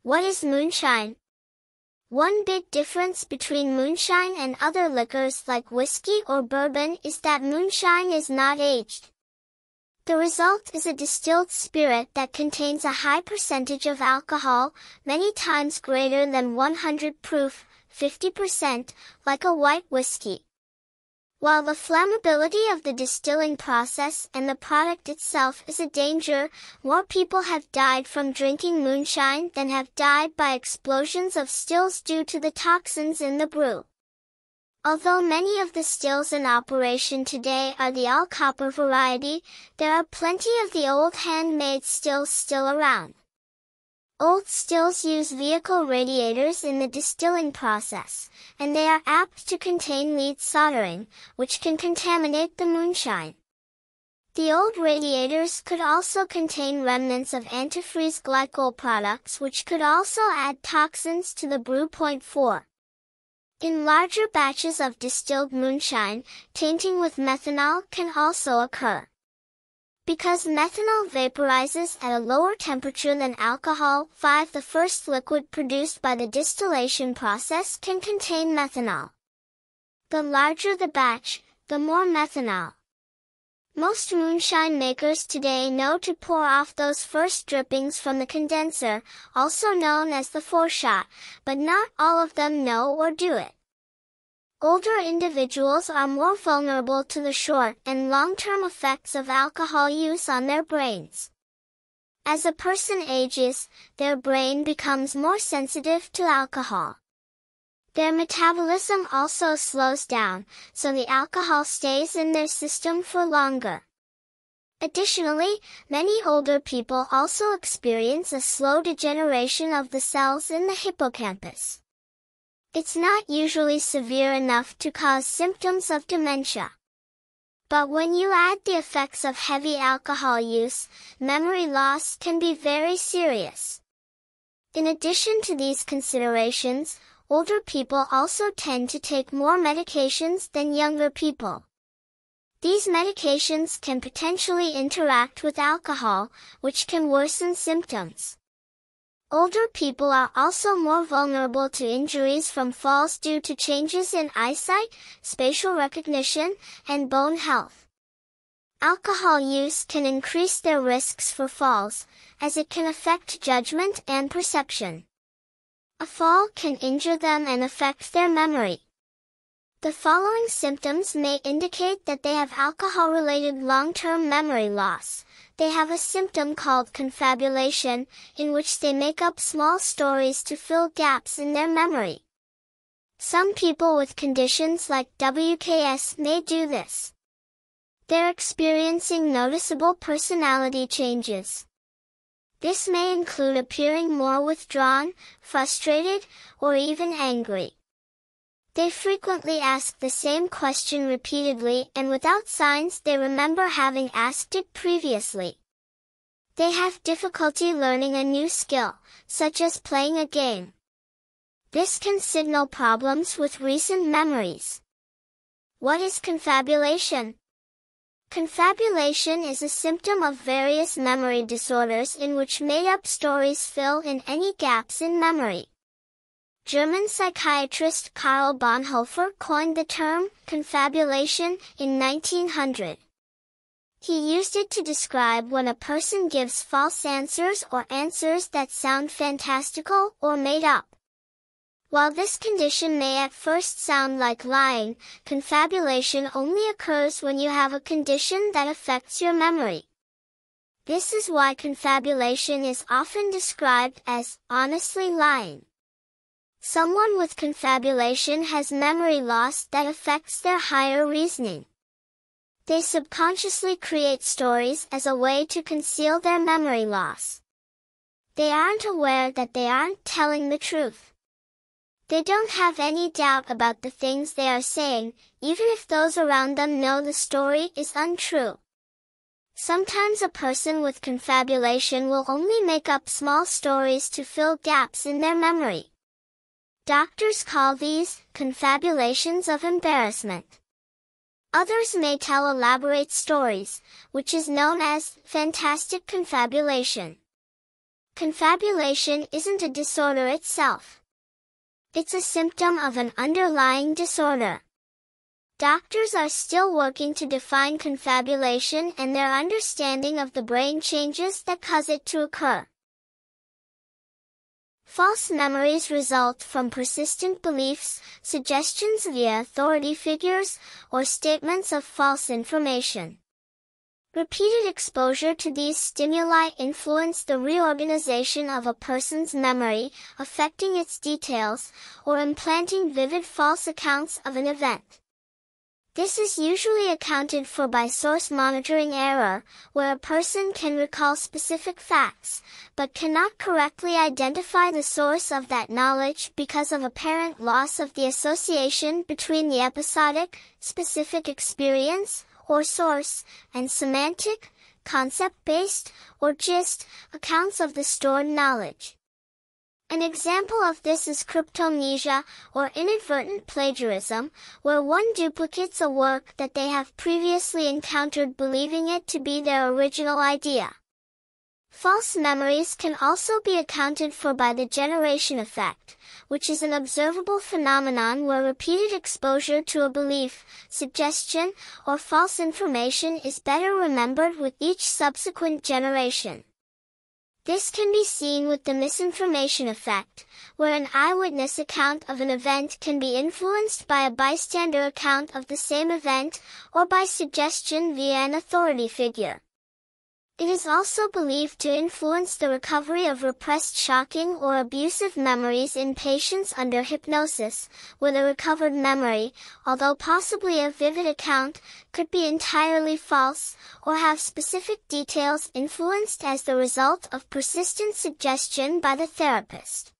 What is moonshine? One big difference between moonshine and other liquors like whiskey or bourbon is that moonshine is not aged. The result is a distilled spirit that contains a high percentage of alcohol, many times greater than 100 proof, 50%, like a white whiskey. While the flammability of the distilling process and the product itself is a danger, more people have died from drinking moonshine than have died by explosions of stills due to the toxins in the brew. Although many of the stills in operation today are the all-copper variety, there are plenty of the old handmade stills still around. Old stills use vehicle radiators in the distilling process, and they are apt to contain lead soldering, which can contaminate the moonshine. The old radiators could also contain remnants of antifreeze glycol products which could also add toxins to the brew. Point 4. In larger batches of distilled moonshine, tainting with methanol can also occur. Because methanol vaporizes at a lower temperature than alcohol, the first liquid produced by the distillation process can contain methanol. The larger the batch, the more methanol. Most moonshine makers today know to pour off those first drippings from the condenser, also known as the foreshot, but not all of them know or do it. Older individuals are more vulnerable to the short and long-term effects of alcohol use on their brains. As a person ages, their brain becomes more sensitive to alcohol. Their metabolism also slows down, so the alcohol stays in their system for longer. Additionally, many older people also experience a slow degeneration of the cells in the hippocampus. It's not usually severe enough to cause symptoms of dementia. But when you add the effects of heavy alcohol use, memory loss can be very serious. In addition to these considerations, older people also tend to take more medications than younger people. These medications can potentially interact with alcohol, which can worsen symptoms. Older people are also more vulnerable to injuries from falls due to changes in eyesight, spatial recognition, and bone health. Alcohol use can increase their risks for falls, as it can affect judgment and perception. A fall can injure them and affect their memory. The following symptoms may indicate that they have alcohol-related long-term memory loss. They have a symptom called confabulation, in which they make up small stories to fill gaps in their memory. Some people with conditions like WKS may do this. They're experiencing noticeable personality changes. This may include appearing more withdrawn, frustrated, or even angry. They frequently ask the same question repeatedly and without signs they remember having asked it previously. They have difficulty learning a new skill, such as playing a game. This can signal problems with recent memories. What is confabulation? Confabulation is a symptom of various memory disorders in which made-up stories fill in any gaps in memory. German psychiatrist Karl Bonhoeffer coined the term confabulation in 1900. He used it to describe when a person gives false answers or answers that sound fantastical or made up. While this condition may at first sound like lying, confabulation only occurs when you have a condition that affects your memory. This is why confabulation is often described as honestly lying. Someone with confabulation has memory loss that affects their higher reasoning. They subconsciously create stories as a way to conceal their memory loss. They aren't aware that they aren't telling the truth. They don't have any doubt about the things they are saying, even if those around them know the story is untrue. Sometimes a person with confabulation will only make up small stories to fill gaps in their memory. Doctors call these confabulations of embarrassment. Others may tell elaborate stories, which is known as fantastic confabulation. Confabulation isn't a disorder itself. It's a symptom of an underlying disorder. Doctors are still working to define confabulation, and their understanding of the brain changes that cause it to occur. False memories result from persistent beliefs, suggestions via authority figures, or statements of false information. Repeated exposure to these stimuli influence the reorganization of a person's memory, affecting its details, or implanting vivid false accounts of an event. This is usually accounted for by source monitoring error, where a person can recall specific facts, but cannot correctly identify the source of that knowledge because of apparent loss of the association between the episodic, specific experience, or source, and semantic, concept-based, or gist, accounts of the stored knowledge. An example of this is cryptomnesia, or inadvertent plagiarism, where one duplicates a work that they have previously encountered believing it to be their original idea. False memories can also be accounted for by the generation effect, which is an observable phenomenon where repeated exposure to a belief, suggestion, or false information is better remembered with each subsequent generation. This can be seen with the misinformation effect, where an eyewitness account of an event can be influenced by a bystander account of the same event, or by suggestion via an authority figure. It is also believed to influence the recovery of repressed shocking or abusive memories in patients under hypnosis, where the recovered memory, although possibly a vivid account, could be entirely false, or have specific details influenced as the result of persistent suggestion by the therapist.